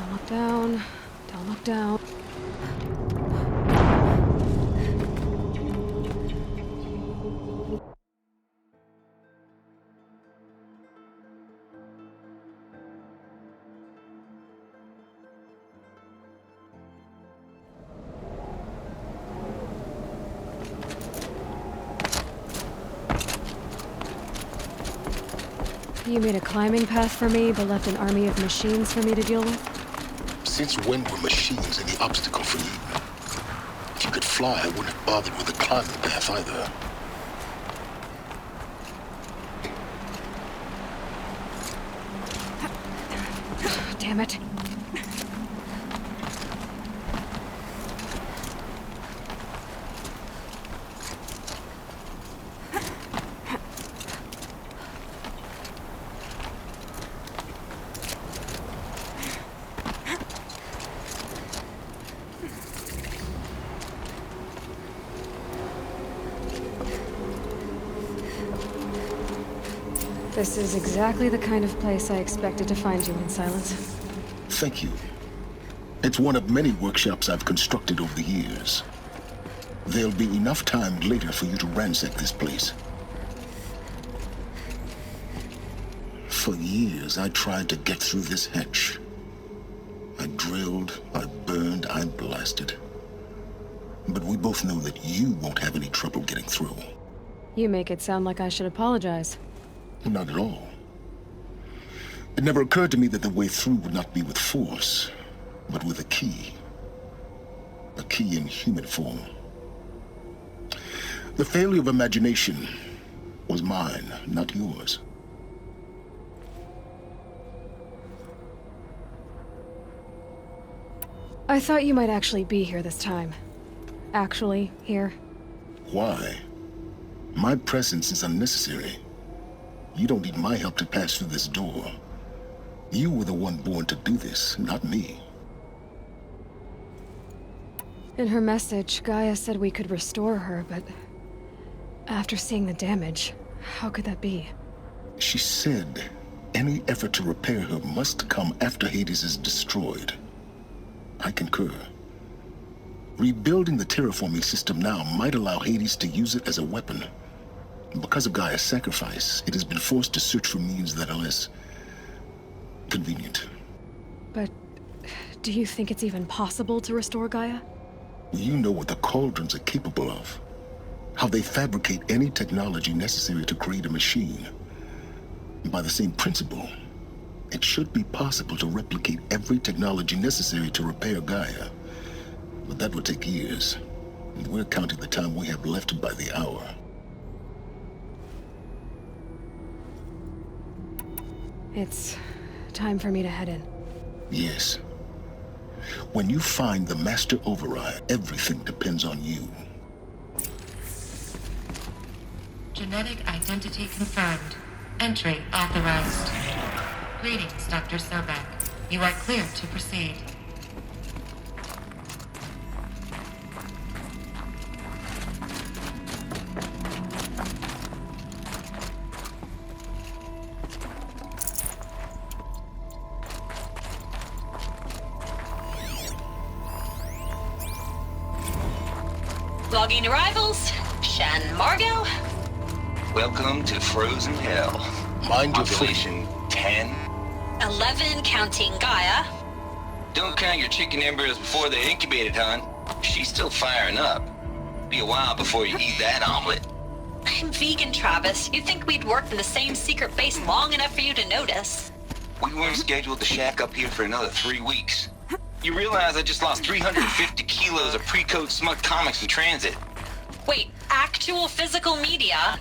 Don't look down. Don't look down. You made a climbing path for me, but left an army of machines for me to deal with? Since when were machines any obstacle for you? If you could fly, I wouldn't have bothered with the climbing path either. Damn it. This is exactly the kind of place I expected to find you in, Silence. Thank you. It's one of many workshops I've constructed over the years. There'll be enough time later for you to ransack this place. For years, I tried to get through this hatch. I drilled, I burned, I blasted. But we both know that you won't have any trouble getting through. You make it sound like I should apologize. Not at all. It never occurred to me that the way through would not be with force, but with a key. A key in human form. The failure of imagination was mine, not yours. I thought you might actually be here this time. Actually, here. Why? My presence is unnecessary. You don't need my help to pass through this door. You were the one born to do this, not me. In her message, Gaia said we could restore her, but after seeing the damage, how could that be? She said any effort to repair her must come after Hades is destroyed. I concur. Rebuilding the terraforming system now might allow Hades to use it as a weapon. Because of Gaia's sacrifice, it has been forced to search for means that are less convenient. But do you think it's even possible to restore Gaia? You know what the Cauldrons are capable of. How they fabricate any technology necessary to create a machine. By the same principle, it should be possible to replicate every technology necessary to repair Gaia. But that would take years, and we're counting the time we have left by the hour. It's time for me to head in. Yes. When you find the Master Override, everything depends on you. Genetic identity confirmed. Entry authorized. Greetings, Dr. Sobek. You are clear to proceed. Logging arrivals. Shan Margot. Welcome to Frozen Hell. Mind your Population 10. 11 counting Gaia. Don't count your chicken embryos before they're incubated, hon. She's still firing up. Be a while before you eat that omelet. I'm vegan, Travis. You'd think we'd worked in the same secret base long enough for you to notice. We weren't scheduled to shack up here for another 3 weeks. You realize I just lost 350 kilos of pre-code smug comics in transit. Wait, actual physical media?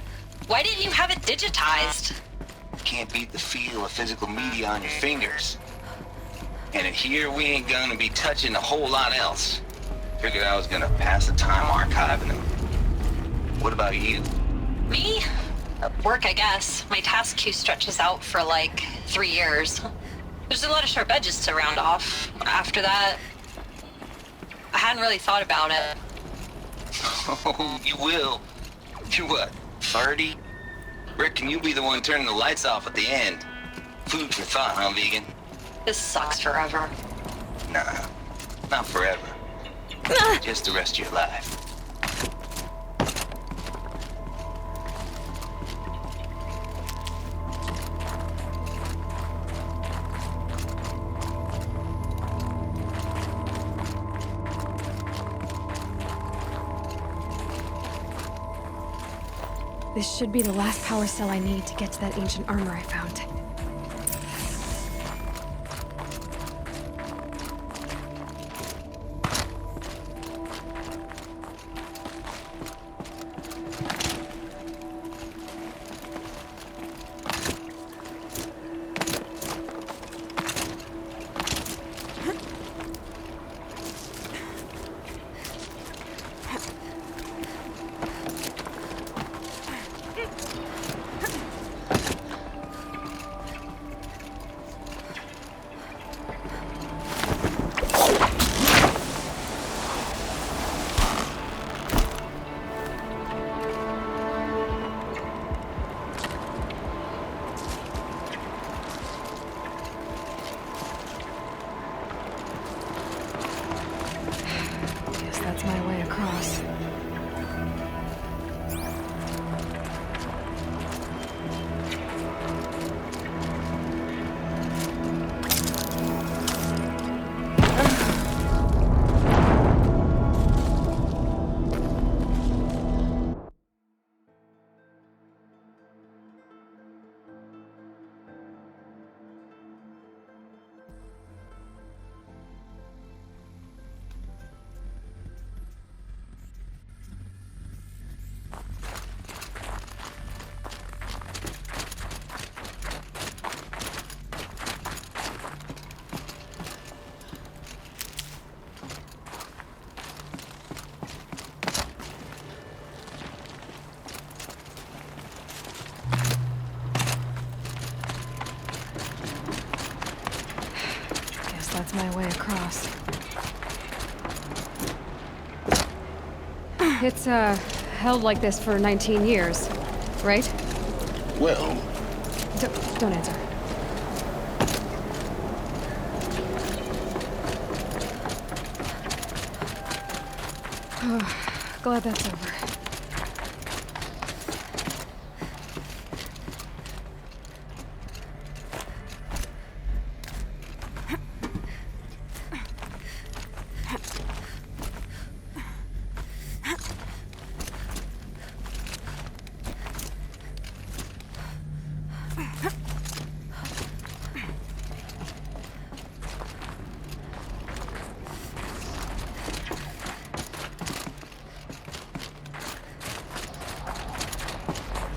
Why didn't you have it digitized? Can't beat the feel of physical media on your fingers. And in here, we ain't gonna be touching a whole lot else. Figured I was gonna pass the time archiving them. What about you? Me? Work, I guess. My task queue stretches out for like 3 years. There's a lot of sharp edges to round off. After that, I hadn't really thought about it. Oh, you will. You're what, 30? Reckon you'll be the one turning the lights off at the end. Food for thought, huh, vegan? This sucks forever. Nah, not forever. Just the rest of your life. This should be the last power cell I need to get to that ancient armor I found. That's my way across. That's my way across. It's, held like this for 19 years, right? Well, Don't answer. Glad that's over.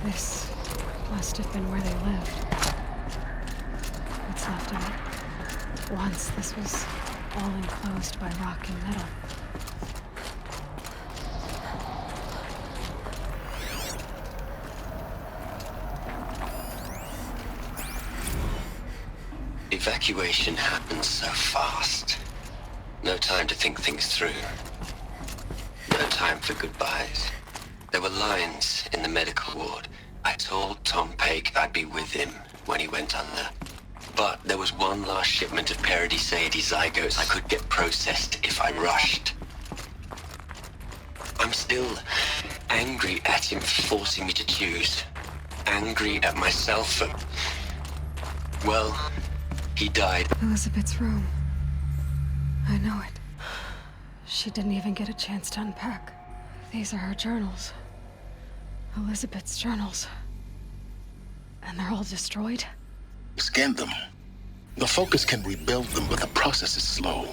This must have been where they lived. What's left of it? Once this was all enclosed by rock and metal. Evacuation happens so fast. No time to think things through. No time for goodbyes. There were lines in the medical ward. I told Tom Paik I'd be with him when he went under. But there was one last shipment of Paradiseidae zygotes I could get processed if I rushed. I'm still angry at him for forcing me to choose. Angry at myself for... well, he died. Elizabeth's room. I know it. She didn't even get a chance to unpack. These are her journals. Elizabeth's journals. And they're all destroyed? scan them. The Focus can rebuild them, but the process is slow.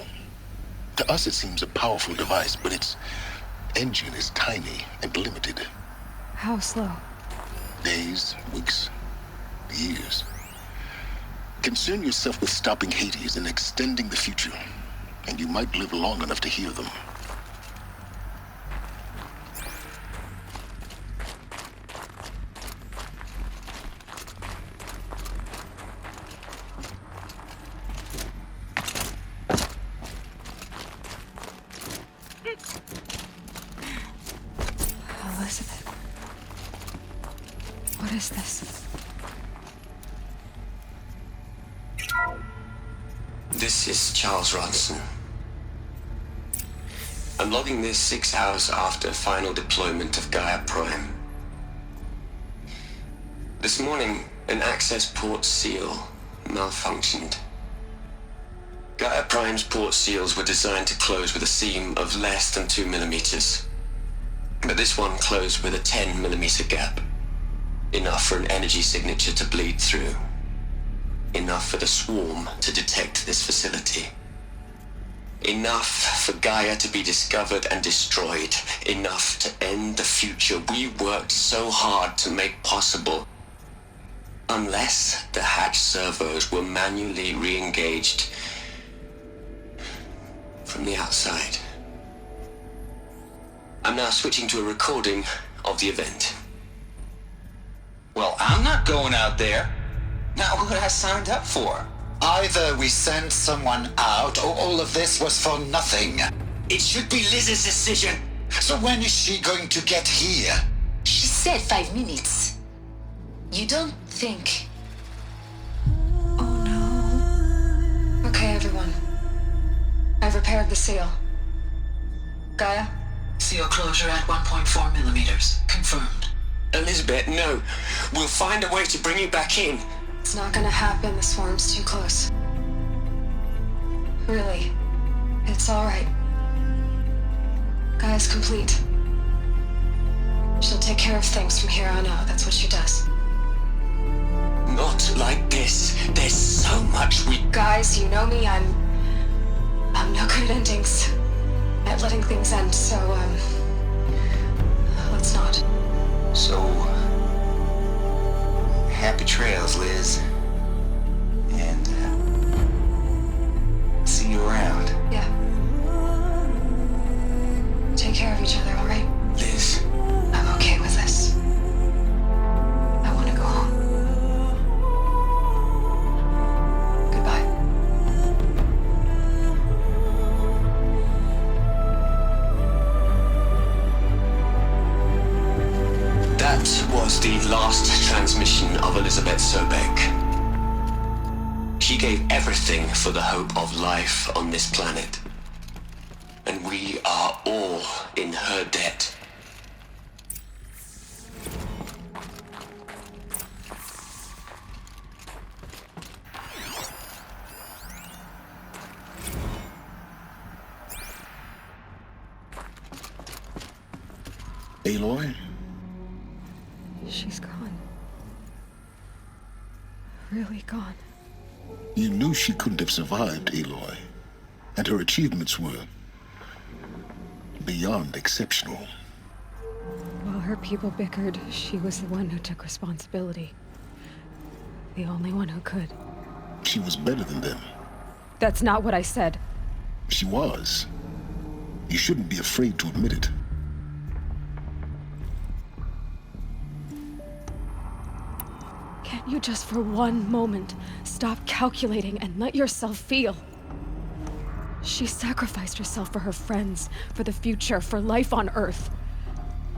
To us, it seems a powerful device, but its engine is tiny and limited. How slow? Days, weeks, years. Concern yourself with stopping Hades and extending the future, and you might live long enough to hear them. Elizabeth. What is this? This is Charles Ronson. I'm logging this 6 hours after final deployment of Gaia Prime. This morning, an access port seal malfunctioned. Gaia Prime's port seals were designed to close with a seam of less than 2 millimeters. But this one closed with a 10 millimeter gap. Enough for an energy signature to bleed through. Enough for the swarm to detect this facility. Enough for Gaia to be discovered and destroyed. Enough to end the future we worked so hard to make possible. Unless the hatch servos were manually re-engaged from the outside. I'm now switching to a recording of the event. Well, I'm not going out there. Not what I signed up for. Either we sent someone out, or all of this was for nothing. It should be Liz's decision. So when is she going to get here? She said 5 minutes. You don't think... Oh no. Okay, everyone. I've repaired the seal. Gaia? Seal closure at 1.4 millimeters. Confirmed. Elizabeth, no. We'll find a way to bring you back in. It's not gonna happen. The swarm's too close. Really. It's alright. Gaia's complete. She'll take care of things from here on out. That's what she does. Not like this. There's so much we... Guys, you know me. I'm no good at endings. At letting things end, so, let's not. So, happy trails, Liz. And, see you around. Yeah. Take care of each other, alright? Liz. I'm okay with this. I want to go home. Goodbye. That was the last transmission of Elizabeth Sobek. She gave everything for the hope of life on this planet. And we are all in her debt. Aloy? She's gone. Really gone. You knew she couldn't have survived, Aloy. And her achievements were beyond exceptional. While her people bickered, she was the one who took responsibility. The only one who could. She was better than them. That's not what I said. She was. You shouldn't be afraid to admit it. Can't you just for one moment stop calculating and let yourself feel? She sacrificed herself for her friends, for the future, for life on Earth.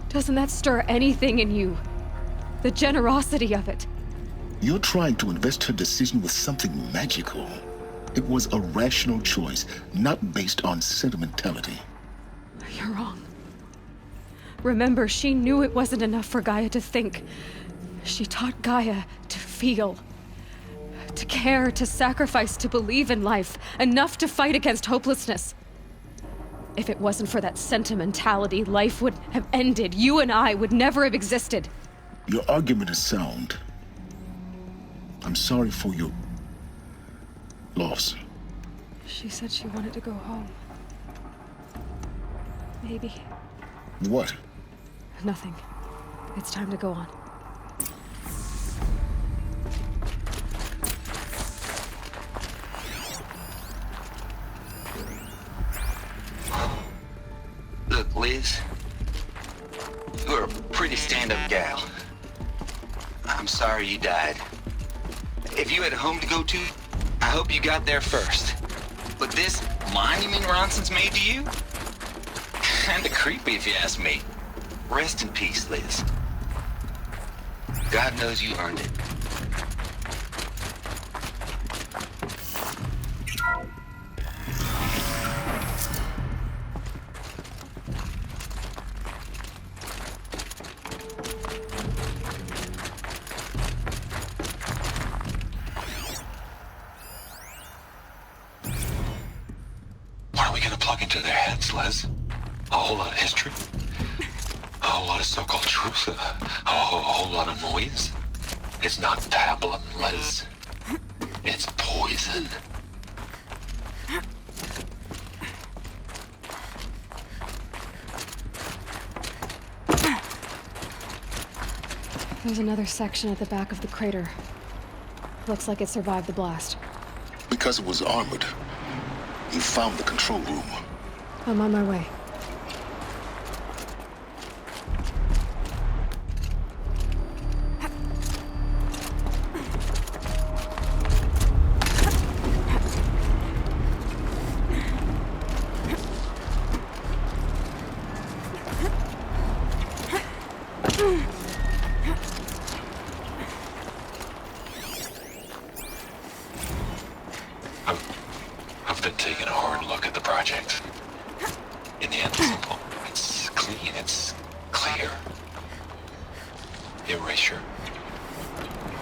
Doesn't that stir anything in you? The generosity of it. You're trying to invest her decision with something magical. It was a rational choice, not based on sentimentality. You're wrong. Remember, she knew it wasn't enough for Gaia to think. She taught Gaia to feel. To care, to sacrifice, to believe in life. Enough to fight against hopelessness. If it wasn't for that sentimentality, life would have ended. You and I would never have existed. Your argument is sound. I'm sorry for your loss. She said she wanted to go home. Maybe. What? Nothing. It's time to go on. Look, Liz, you're a pretty stand-up gal. I'm sorry you died. If you had a home to go to, I hope you got there first. But this monument Ronson's made to you? Kinda creepy if you ask me. Rest in peace, Liz. God knows you earned it. we gonna plug into their heads, Les? A whole lot of history? A whole lot of so-called truth? A whole lot of noise? It's not pablum, Les. It's poison. There's another section at the back of the crater. Looks like it survived the blast. Because it was armored, you found the control room. I'm on my way. I've been taking a hard look at the project. In the end, it's simple. It's clean. It's clear. Erasure.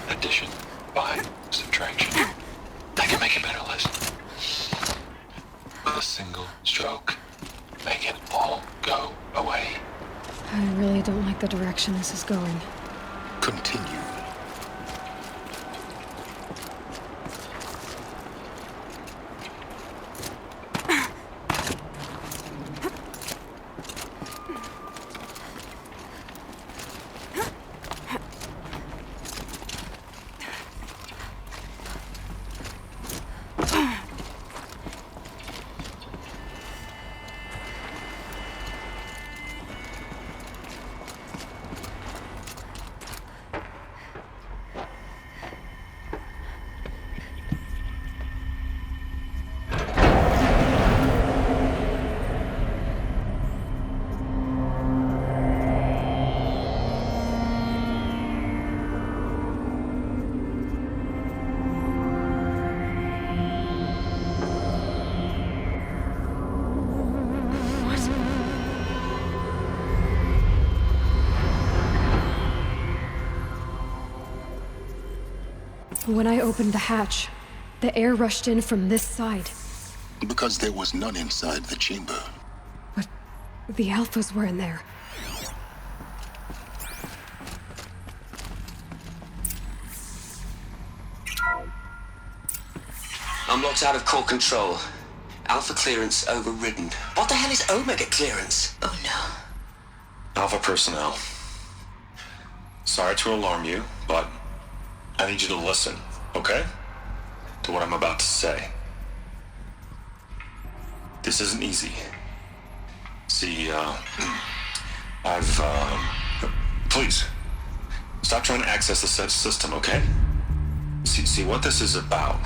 Addition. By subtraction. I can make a better list. With a single stroke, make it all go away. I really don't like the direction this is going. Continue. When I opened the hatch, the air rushed in from this side. Because there was none inside the chamber. But the Alphas were in there. I'm locked out of core control. Alpha clearance overridden. What the hell is Omega clearance? Oh no. Alpha personnel. Sorry to alarm you, but I need you to listen, okay? To what I'm about to say. This isn't easy. See, please, stop trying to access the system, okay? See, what this is about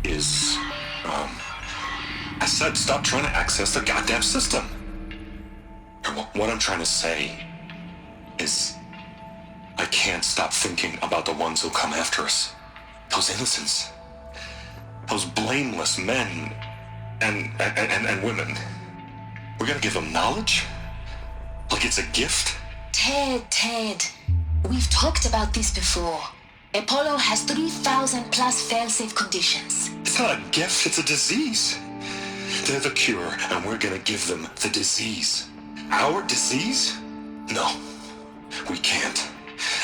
is, I said stop trying to access the goddamn system. And what I'm trying to say is, I can't stop thinking about the ones who come after us. Those innocents. Those blameless men and women. We're gonna give them knowledge? Like it's a gift? Ted. We've talked about this before. Apollo has 3,000 plus fail-safe conditions. It's not a gift, it's a disease. They're the cure, and we're gonna give them the disease. Our disease? No, we can't.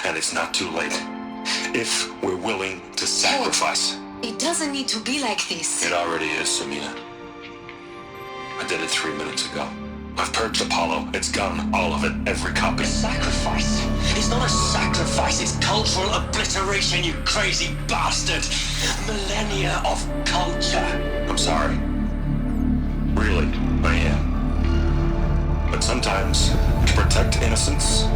And it's not too late. If we're willing to sacrifice. It doesn't need to be like this. It already is, Samina. I did it 3 minutes ago. I've purged Apollo. It's gone. All of it. Every copy. Sacrifice? It's not a sacrifice. It's cultural obliteration, you crazy bastard. Millennia of culture. I'm sorry. Really, I am. But sometimes, to protect innocence,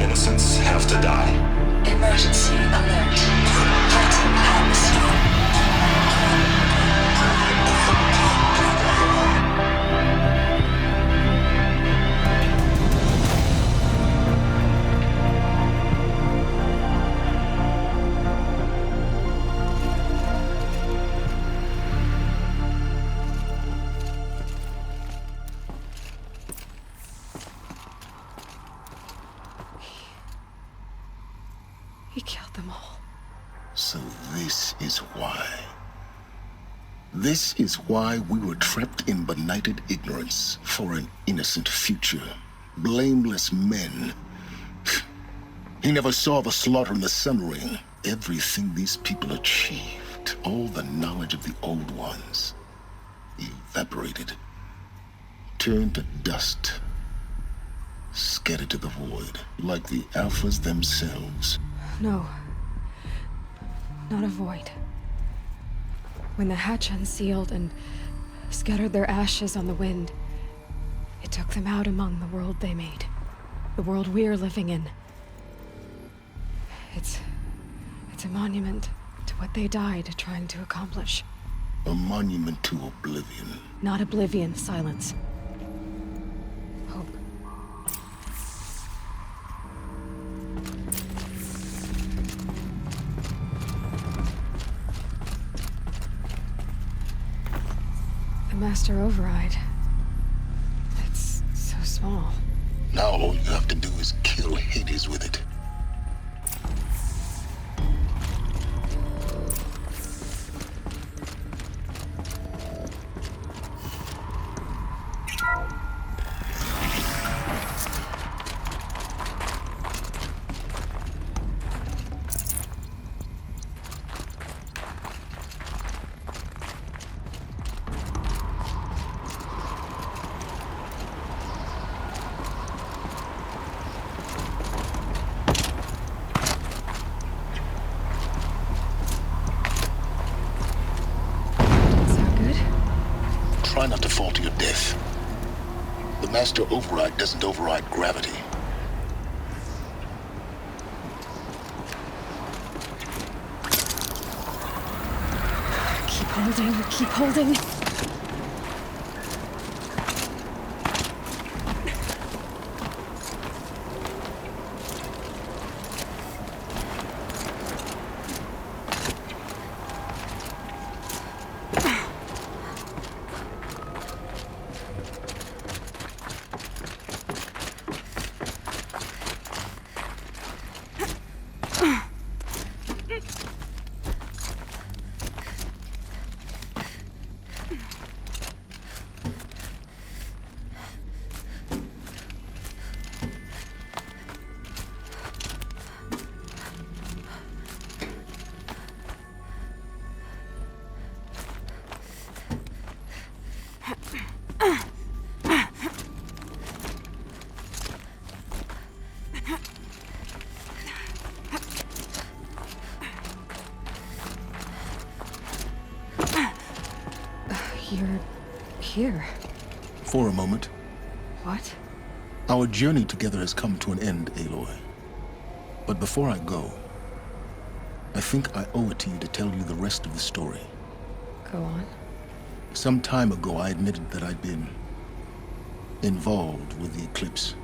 innocents have to die. Emergency alert. Threatened atmosphere. He killed them all. So this is why. This is why we were trapped in benighted ignorance for an innocent future. Blameless men. He never saw the slaughter in the Sun Ring. Everything these people achieved, all the knowledge of the old ones, evaporated, turned to dust, scattered to the void, like the Alphas themselves. No. Not a void. When the hatch unsealed and scattered their ashes on the wind, it took them out among the world they made. The world we're living in. It's a monument to what they died trying to accomplish. A monument to oblivion. Not oblivion, silence. Hope. The Master Override. It's so small. Now all you have to do is kill Hades with it. Try not to fall to your death. The Master Override doesn't override gravity. Keep holding, keep holding. You're here. For a moment. What? Our journey together has come to an end, Aloy. But before I go, I think I owe it to you to tell you the rest of the story. Go on. Some time ago, I admitted that I'd been involved with the eclipse.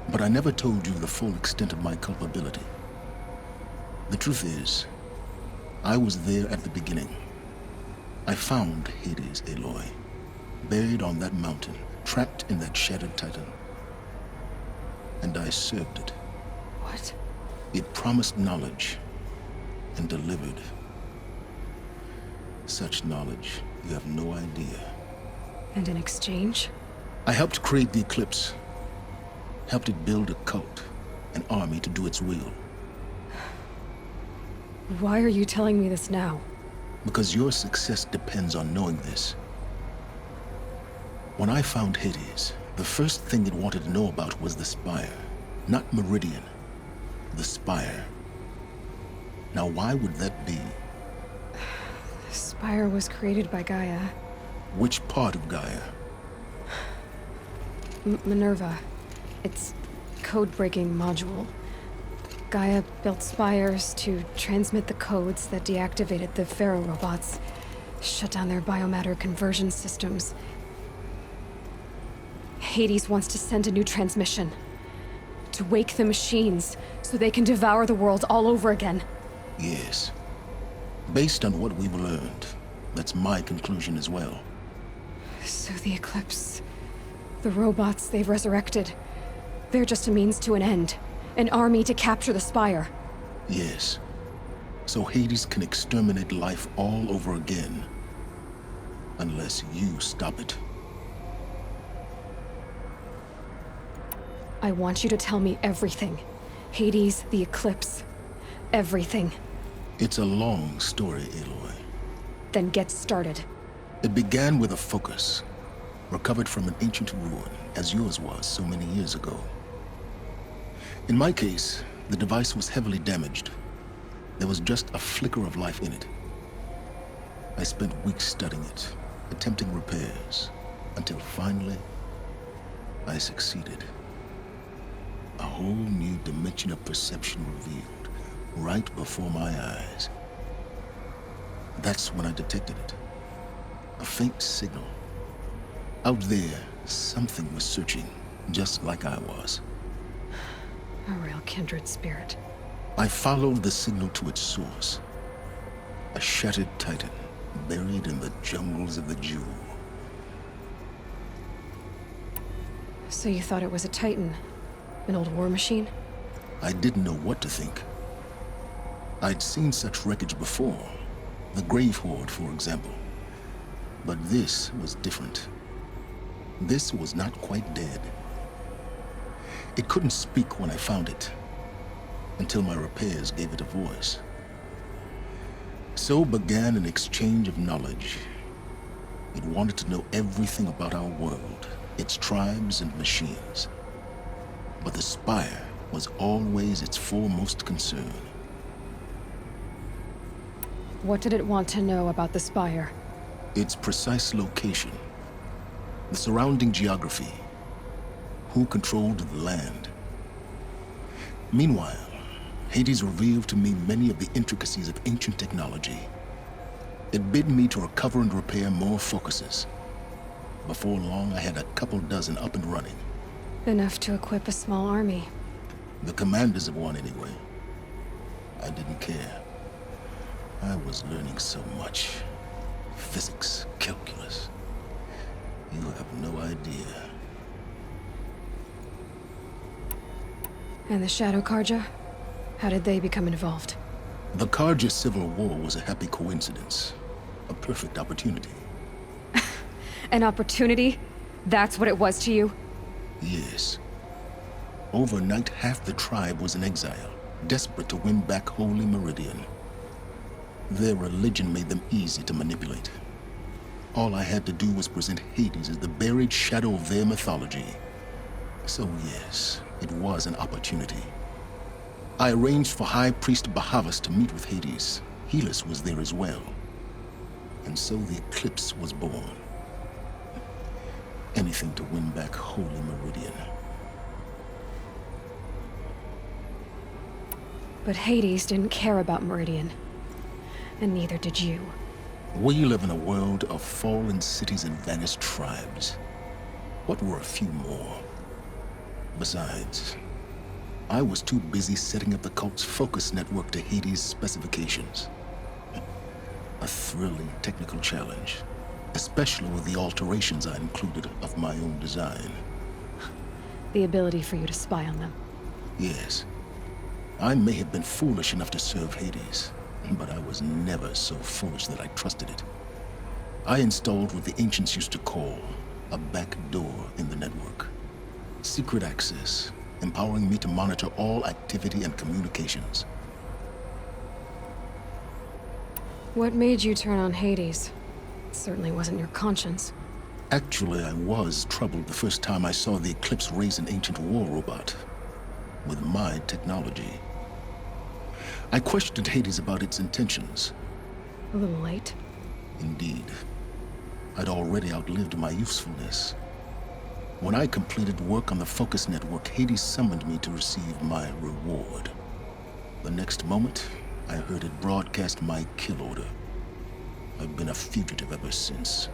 But I never told you the full extent of my culpability. The truth is, I was there at the beginning. I found Hades, Aloy, buried on that mountain, trapped in that shattered titan. And I served it. What? It promised knowledge and delivered. Such knowledge, you have no idea. And in exchange? I helped create the eclipse. Helped it build a cult, an army to do its will. Why are you telling me this now? Because your success depends on knowing this. When I found Hades, the first thing it wanted to know about was the Spire. Not Meridian. The Spire. Now why would that be? The Spire was created by Gaia. Which part of Gaia? Minerva. Its code-breaking module. Gaia built spires to transmit the codes that deactivated the Pharaoh robots, shut down their biomatter conversion systems. Hades wants to send a new transmission. To wake the machines, so they can devour the world all over again. Yes. Based on what we've learned, that's my conclusion as well. So the Eclipse, the robots they've resurrected, they're just a means to an end. An army to capture the Spire. Yes. So Hades can exterminate life all over again. Unless you stop it. I want you to tell me everything. Hades, the eclipse, everything. It's a long story, Aloy. Then get started. It began with a focus, recovered from an ancient ruin, as yours was so many years ago. In my case, the device was heavily damaged. There was just a flicker of life in it. I spent weeks studying it, attempting repairs, until finally, I succeeded. A whole new dimension of perception revealed, right before my eyes. That's when I detected it. A faint signal. Out there, something was searching, just like I was. A real kindred spirit. I followed the signal to its source. A shattered titan, buried in the jungles of the Jewel. So you thought it was a titan? An old war machine? I didn't know what to think. I'd seen such wreckage before. The Grave Horde, for example. But this was different. This was not quite dead. It couldn't speak when I found it, until my repairs gave it a voice. So began an exchange of knowledge. It wanted to know everything about our world, its tribes and machines. But the Spire was always its foremost concern. What did it want to know about the Spire? Its precise location, the surrounding geography, who controlled the land. Meanwhile, Hades revealed to me many of the intricacies of ancient technology. It bid me to recover and repair more focuses. Before long, I had a couple dozen up and running. Enough to equip a small army. The commanders of one, anyway. I didn't care. I was learning so much. Physics, calculus. You have no idea. And the Shadow Karja? How did they become involved? The Karja Civil War was a happy coincidence. A perfect opportunity. An opportunity? That's what it was to you? Yes. Overnight, half the tribe was in exile, desperate to win back Holy Meridian. Their religion made them easy to manipulate. All I had to do was present Hades as the buried shadow of their mythology. So yes, it was an opportunity. I arranged for High Priest Bahavas to meet with Hades. Helis was there as well. And so the eclipse was born. Anything to win back Holy Meridian. But Hades didn't care about Meridian. And neither did you. We live in a world of fallen cities and vanished tribes. What were a few more? Besides, I was too busy setting up the cult's focus network to Hades' specifications. A thrilling technical challenge, especially with the alterations I included of my own design. The ability for you to spy on them. Yes. I may have been foolish enough to serve Hades, but I was never so foolish that I trusted it. I installed what the ancients used to call a back door in the network. Secret access, empowering me to monitor all activity and communications. What made you turn on Hades? It certainly wasn't your conscience. Actually, I was troubled the first time I saw the Eclipse raise an ancient war robot with my technology. I questioned Hades about its intentions. A little late. Indeed. I'd already outlived my usefulness. When I completed work on the Focus Network, Hades summoned me to receive my reward. The next moment, I heard it broadcast my kill order. I've been a fugitive ever since.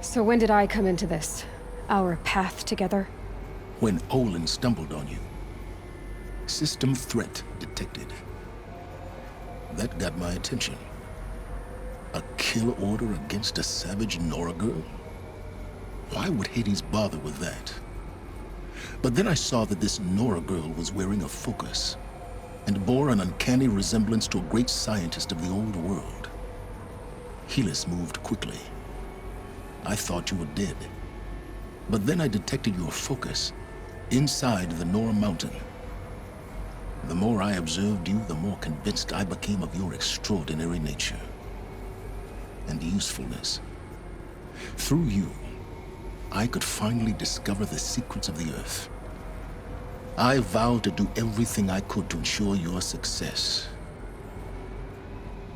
So when did I come into this? Our path together? When Olin stumbled on you. System threat detected. That got my attention. A kill order against a savage Nora girl? Why would Hades bother with that? But then I saw that this Nora girl was wearing a focus and bore an uncanny resemblance to a great scientist of the old world. Helis moved quickly. I thought you were dead. But then I detected your focus inside the Nora Mountain. The more I observed you, the more convinced I became of your extraordinary nature and usefulness. Through you, I could finally discover the secrets of the Earth. I vowed to do everything I could to ensure your success.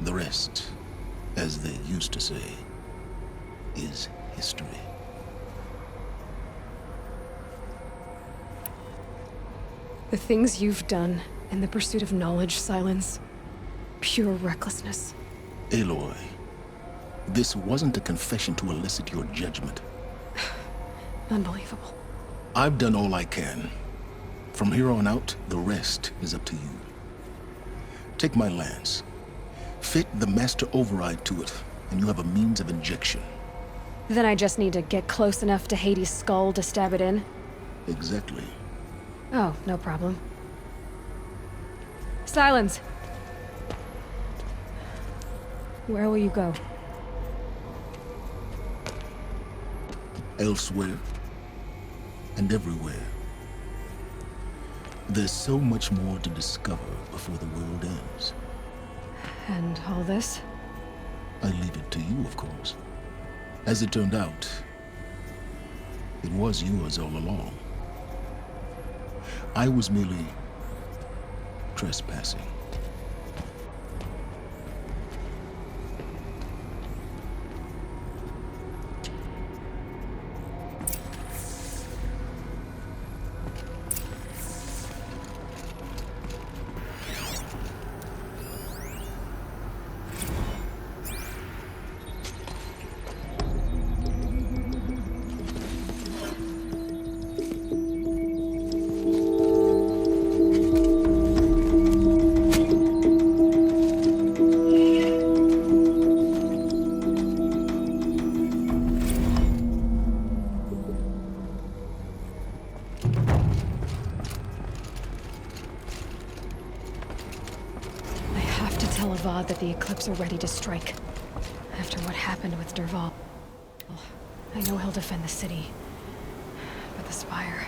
The rest, as they used to say, is history. The things you've done in the pursuit of knowledge, Silence, pure recklessness. Aloy, this wasn't a confession to elicit your judgment. Unbelievable. I've done all I can. From here on out, the rest is up to you. Take my lance. Fit the master override to it, and you have a means of injection. Then I just need to get close enough to Hades' skull to stab it in? Exactly. Oh, no problem. Silence! Where will you go? Elsewhere. And everywhere. There's so much more to discover before the world ends. And all this? I leave it to you, of course. As it turned out, it was yours all along. I was merely trespassing. That the Eclipse are ready to strike. After what happened with Dervahl, I know he'll defend the city. But the Spire...